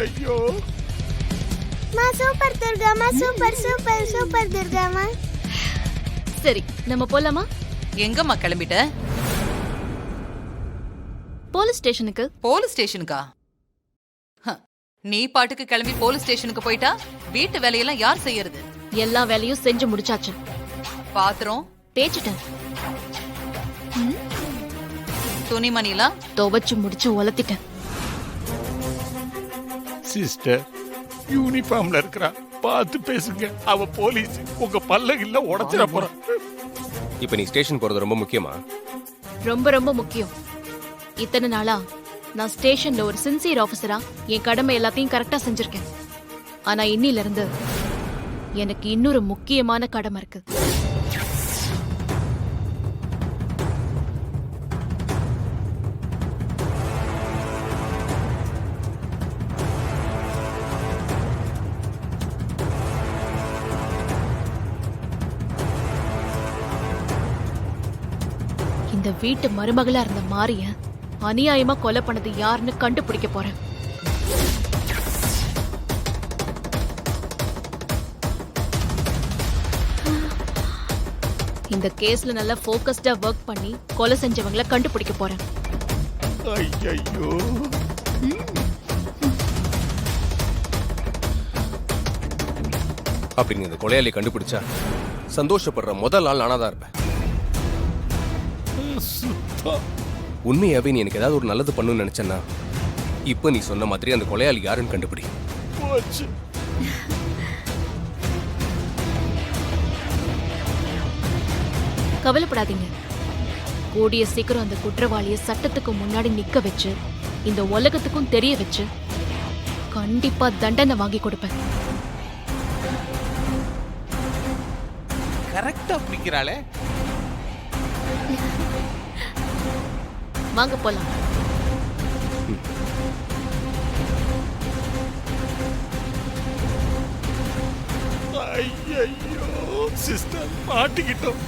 ஐயோ மா super துர்காமா, super super super துர்காமா. சரி நம்ம போலாமா? எங்கம்மா கிளம்பிட்ட? போலீஸ் ஸ்டேஷனுக்கு. போலீஸ் ஸ்டேஷனுக்கா? நீ பாட்டுக்கு கிளம்பி போலீஸ் ஸ்டேஷனுக்கு போயிட்டா வீட்டு வேலையெல்லாம் யார் செய்யறது? எல்லா வேலையும் செஞ்சு முடிச்சாச்சு. பாத்திரம் தேய்ச்சிட்டேன். துணிமணிலாம் துவைச்சு முடிச்சு உலத்திட்டேன். சிஸ்டர் யூனிஃபார்ம்ல இருக்கறா, பார்த்து பேசுங்க. அவ போலீஸ், உங்க பல்லகில்ல உடைச்சிர போறா. இப்ப நீ ஸ்டேஷன் போறது ரொம்ப முக்கியமா? ரொம்ப ரொம்ப முக்கியம். இத்தனை நாளா நான் ஸ்டேஷன்ல ஒரு சின்சியர் ஆபீசரா என் கடமை எல்லாத்தையும் கரெக்டா செஞ்சிருக்கேன். ஆனா இன்னில இருந்து எனக்கு இன்னொரு முக்கியமான கடமை இருக்கு. இந்த வீட்டு மருமகளா இருந்த மாரிய அநியாயமா கொலை பண்ணது யாருன்னு கண்டுபிடிக்க போறேன். இந்த கேஸ்ல நல்லா ஃபோக்கஸ்டா ஒர்க் பண்ணி கொலை செஞ்சவங்கள கண்டுபிடிக்க போறேன். ஐயோ அப்படி நீ இந்த கொலையாளி கண்டுபிடிச்சா சந்தோஷப்படுற முதல் நாள் நானாதான் இருப்பேன். உண்மையாவே நீ எனக்கு ஏதாவது ஒரு நல்லது பண்ணணும்னு நினைச்சேன்னா இப்ப நீ சொன்ன மாதிரி அந்த கொலையாளி யாருன்னு கண்டுபிடி. போச்சு. கவலைப்படாதீங்க. கூடிய சீக்கிரம் அந்த குற்றவாளியை சட்டத்துக்கு முன்னாடி நிக்க வச்சு இந்த உலகத்துக்கும் தெரிய வச்சு கண்டிப்பா தண்டனை வாங்கி கொடுப்பேன். கரெக்டா பிடிக்கிறாளே. வாங்க போலாம். ஐயோ சிஸ்டர் மாட்டிக்கிட்டோம்.